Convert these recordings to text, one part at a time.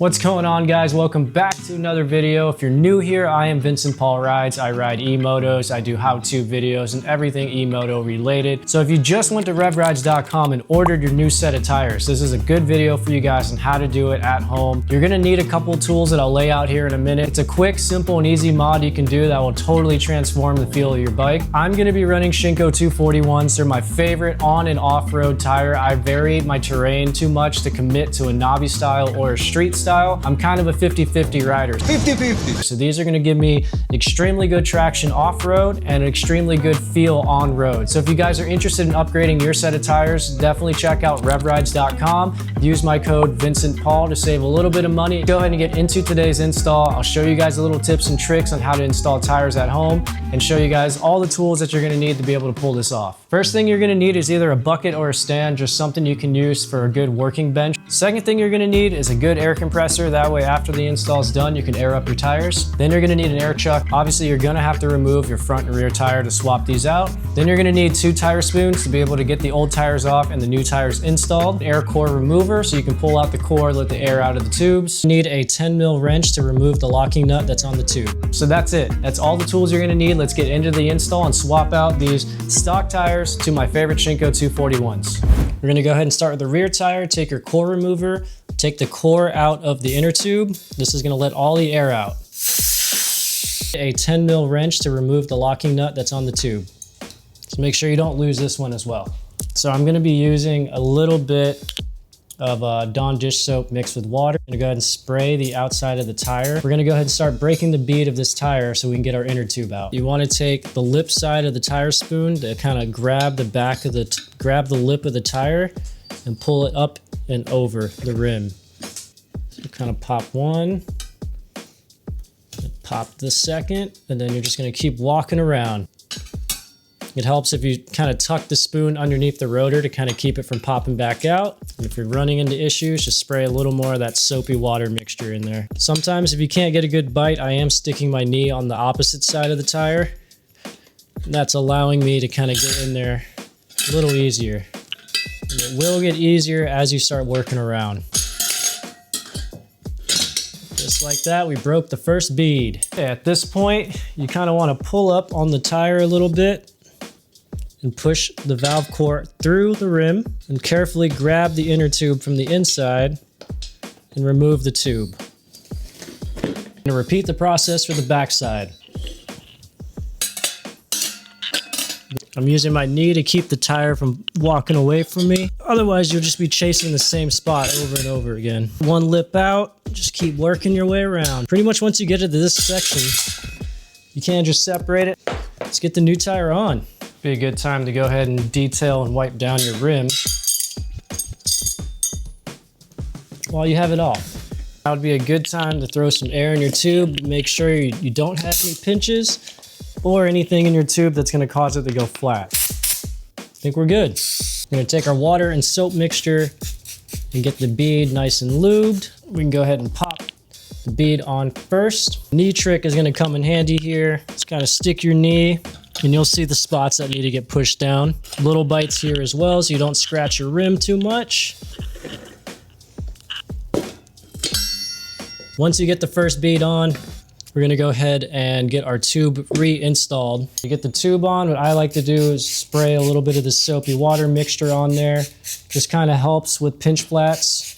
What's going on, guys? Welcome back to another video. If you're new here, I am Vincent Paul Rides. I ride eMotos. I do how-to videos and everything eMoto related. So if you just went to revrides.com and ordered your new set of tires, this is a good video for you guys on how to do it at home. You're gonna need a couple tools that I'll lay out here in a minute. It's a quick, simple, and easy mod you can do that will totally transform the feel of your bike. I'm gonna be running Shinko 241s. They're my favorite on and off-road tire. I vary my terrain too much to commit to a knobby style or a street style. I'm kind of a 50-50 rider. 50-50. So these are gonna give me extremely good traction off-road and an extremely good feel on-road. So if you guys are interested in upgrading your set of tires, definitely check out revrides.com. Use my code VincentPaul to save a little bit of money. Go ahead and get into today's install. I'll show you guys a little tips and tricks on how to install tires at home and show you guys all the tools that you're gonna need to be able to pull this off. First thing you're gonna need is either a bucket or a stand, just something you can use for a good working bench. Second thing you're gonna need is a good air compressor. That way, after the install is done, you can air up your tires. Then you're gonna need an air chuck. Obviously, you're gonna have to remove your front and rear tire to swap these out. Then you're gonna need 2 tire spoons to be able to get the old tires off and the new tires installed. An air core remover, so you can pull out the core, let the air out of the tubes. You need a 10mm wrench to remove the locking nut that's on the tube. So that's it. That's all the tools you're gonna need. Let's get into the install and swap out these stock tires to my favorite Shinko 241s. We're gonna go ahead and start with the rear tire. Take your core remover, take the core out of the inner tube. This is gonna let all the air out. A 10mm wrench to remove the locking nut that's on the tube. So make sure you don't lose this one as well. So I'm gonna be using a little bit of Dawn dish soap mixed with water. I'm gonna go ahead and spray the outside of the tire. We're gonna go ahead and start breaking the bead of this tire so we can get our inner tube out. You wanna take the lip side of the tire spoon to kind of grab the back of grab the lip of the tire and pull it up and over the rim. So kind of pop one, pop the second, and then you're just gonna keep walking around. It helps if you kind of tuck the spoon underneath the rotor to kind of keep it from popping back out. And if you're running into issues, just spray a little more of that soapy water mixture in there. Sometimes if you can't get a good bite, I am sticking my knee on the opposite side of the tire. And that's allowing me to kind of get in there a little easier. And it will get easier as you start working around. Just like that, we broke the first bead. Okay, at this point, you kind of want to pull up on the tire a little bit and push the valve core through the rim and carefully grab the inner tube from the inside and remove the tube. And repeat the process for the back side. I'm using my knee to keep the tire from walking away from me. Otherwise, you'll just be chasing the same spot over and over again. One lip out, just keep working your way around. Pretty much once you get into this section, you can't just separate it. Let's get the new tire on. Be a good time to go ahead and detail and wipe down your rim while you have it off. That would be a good time to throw some air in your tube. Make sure you don't have any pinches or anything in your tube that's gonna cause it to go flat. I think we're good. We're gonna take our water and soap mixture and get the bead nice and lubed. We can go ahead and pop the bead on first. Knee trick is gonna come in handy here. Just kind of stick your knee and you'll see the spots that need to get pushed down. Little bites here as well so you don't scratch your rim too much. Once you get the first bead on, we're gonna go ahead and get our tube reinstalled. To get the tube on, what I like to do is spray a little bit of the soapy water mixture on there. Just kind of helps with pinch flats.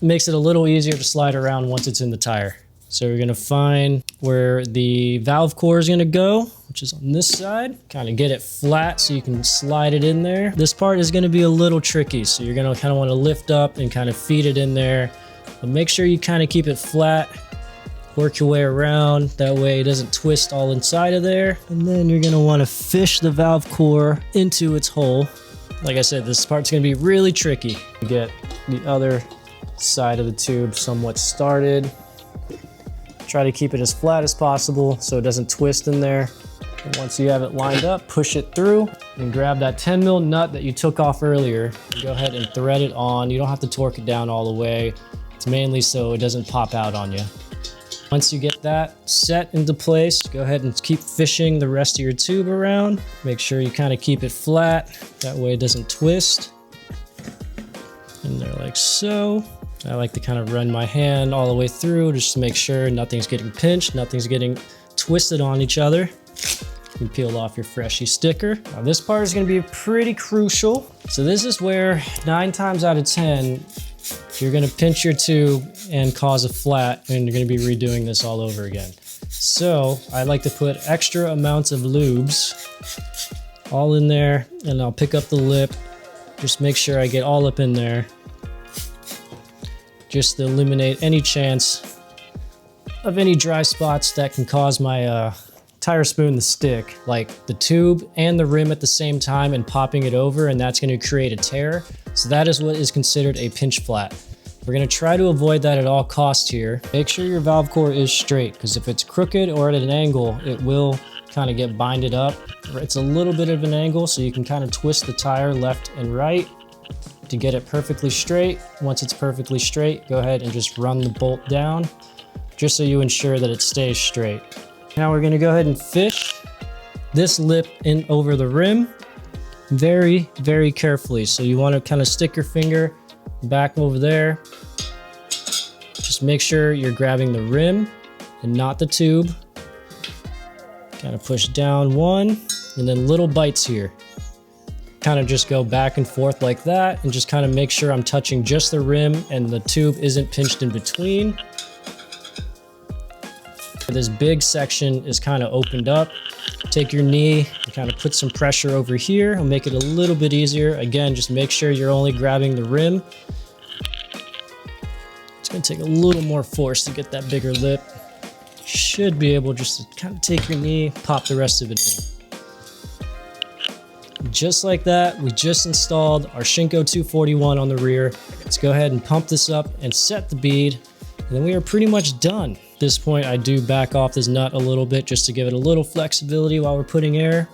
It makes it a little easier to slide around once it's in the tire. So we're gonna find where the valve core is gonna go, which is on this side. Kind of get it flat so you can slide it in there. This part is gonna be a little tricky, so you're gonna kind of wanna lift up and kind of feed it in there. But make sure you kind of keep it flat. Work your way around, that way it doesn't twist all inside of there. And then you're gonna wanna fish the valve core into its hole. Like I said, this part's gonna be really tricky. Get the other side of the tube somewhat started. Try to keep it as flat as possible so it doesn't twist in there. And once you have it lined up, push it through and grab that 10mm nut that you took off earlier. And go ahead and thread it on. You don't have to torque it down all the way. It's mainly so it doesn't pop out on you. Once you get that set into place, go ahead and keep fishing the rest of your tube around. Make sure you kind of keep it flat. That way it doesn't twist. In there like so. I like to kind of run my hand all the way through just to make sure nothing's getting pinched, nothing's getting twisted on each other. You can peel off your Freshie sticker. Now this part is going to be pretty crucial. So this is where 9 times out of 10, you're going to pinch your tube and cause a flat, and you're going to be redoing this all over again. So I like to put extra amounts of lubes all in there, and I'll pick up the lip. Just make sure I get all up in there, just to eliminate any chance of any dry spots that can cause my tire spoon to stick, like the tube and the rim at the same time and popping it over, and that's going to create a tear. So that is what is considered a pinch flat. We're going to try to avoid that at all costs here. Make sure your valve core is straight, because if it's crooked or at an angle, it will kind of get binded up. It's a little bit of an angle, so you can kind of twist the tire left and right to get it perfectly straight. Once it's perfectly straight, go ahead and just run the bolt down, just so you ensure that it stays straight. Now we're going to go ahead and fish this lip in over the rim very, very carefully. So you want to kind of stick your finger back over there. Just make sure you're grabbing the rim and not the tube. Kind of push down one, and then little bites here. Kind of just go back and forth like that, and just kind of make sure I'm touching just the rim and the tube isn't pinched in between. This big section is kind of opened up. Take your knee and kind of put some pressure over here. It'll make it a little bit easier. Again, just make sure you're only grabbing the rim. It's going to take a little more force to get that bigger lip. Should be able just to kind of take your knee, pop the rest of it in. Just like that, we just installed our Shinko 241 on the rear. Let's go ahead and pump this up and set the bead, and then we are pretty much done. At this point, I do back off this nut a little bit just to give it a little flexibility while we're putting air.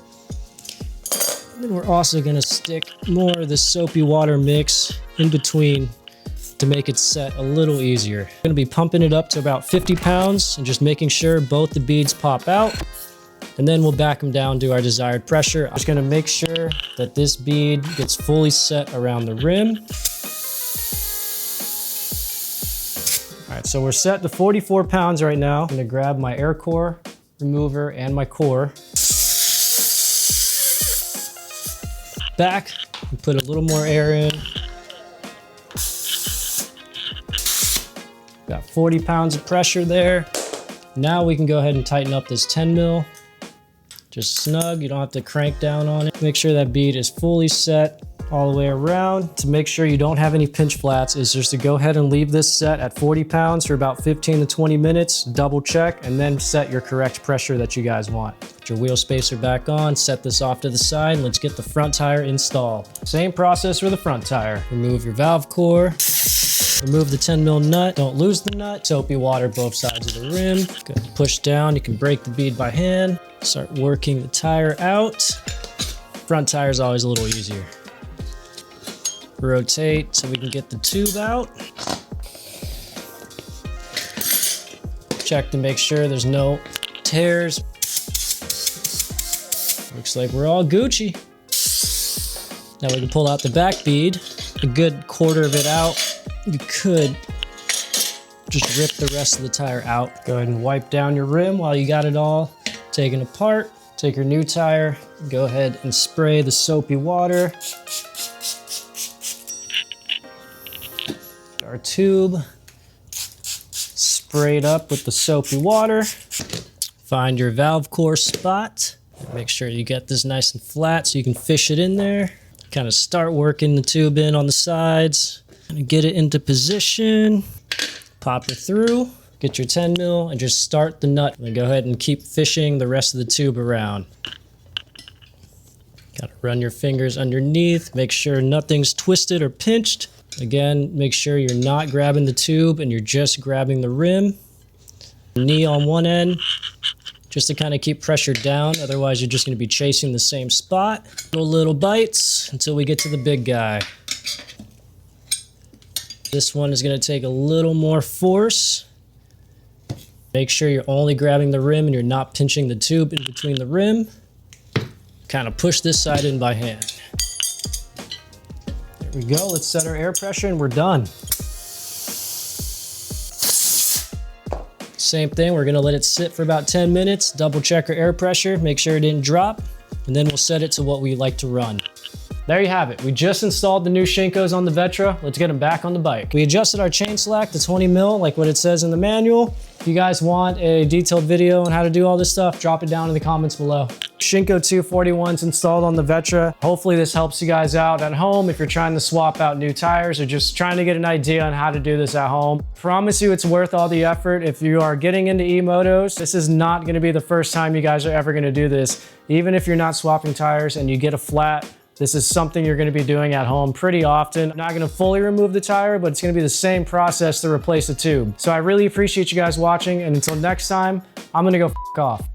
And then we're also going to stick more of the soapy water mix in between to make it set a little easier. I'm going to be pumping it up to about 50 pounds and just making sure both the beads pop out. And then we'll back them down to our desired pressure. I'm just going to make sure that this bead gets fully set around the rim. All right, so we're set to 44 pounds right now. I'm going to grab my air core remover and my core. Back and put a little more air in. Got 40 pounds of pressure there. Now we can go ahead and tighten up this 10 mil. Just snug, you don't have to crank down on it. Make sure that bead is fully set all the way around. To make sure you don't have any pinch flats is just to go ahead and leave this set at 40 pounds for about 15 to 20 minutes, double check, and then set your correct pressure that you guys want. Put your wheel spacer back on, set this off to the side, and let's get the front tire installed. Same process for the front tire. Remove your valve core. Remove the 10 mil nut, don't lose the nut. Soapy water both sides of the rim. Go ahead and push down, you can break the bead by hand. Start working the tire out. Front tire is always a little easier. Rotate so we can get the tube out. Check to make sure there's no tears. Looks like we're all Gucci. Now we can pull out the back bead, a good quarter of it out. You could just rip the rest of the tire out. Go ahead and wipe down your rim while you got it all taken apart. Take your new tire, go ahead and spray the soapy water. Our tube, spray it up with the soapy water. Find your valve core spot. Make sure you get this nice and flat so you can fish it in there. Kind of start working the tube in on the sides. Get it into position, pop it through, get your 10 mil and just start the nut. And go ahead and keep fishing the rest of the tube around. Gotta run your fingers underneath, make sure nothing's twisted or pinched. Again, make sure you're not grabbing the tube and you're just grabbing the rim. Knee on one end, just to kind of keep pressure down. Otherwise, you're just gonna be chasing the same spot. Little bites until we get to the big guy. This one is going to take a little more force. Make sure you're only grabbing the rim and you're not pinching the tube in between the rim. Kind of push this side in by hand. There we go. Let's set our air pressure and we're done. Same thing, we're gonna let it sit for about 10 minutes, double check our air pressure, make sure it didn't drop, and then we'll set it to what we like to run. There you have it. We just installed the new Shinkos on the Vetra. Let's get them back on the bike. We adjusted our chain slack to 20 mil, like what it says in the manual. If you guys want a detailed video on how to do all this stuff, drop it down in the comments below. Shinko 241's installed on the Vetra. Hopefully this helps you guys out at home if you're trying to swap out new tires or just trying to get an idea on how to do this at home. Promise you it's worth all the effort. If you are getting into eMotos, this is not gonna be the first time you guys are ever gonna do this. Even if you're not swapping tires and you get a flat, this is something you're gonna be doing at home pretty often. I'm not gonna fully remove the tire, but it's gonna be the same process to replace the tube. So I really appreciate you guys watching, and until next time, I'm gonna go f off.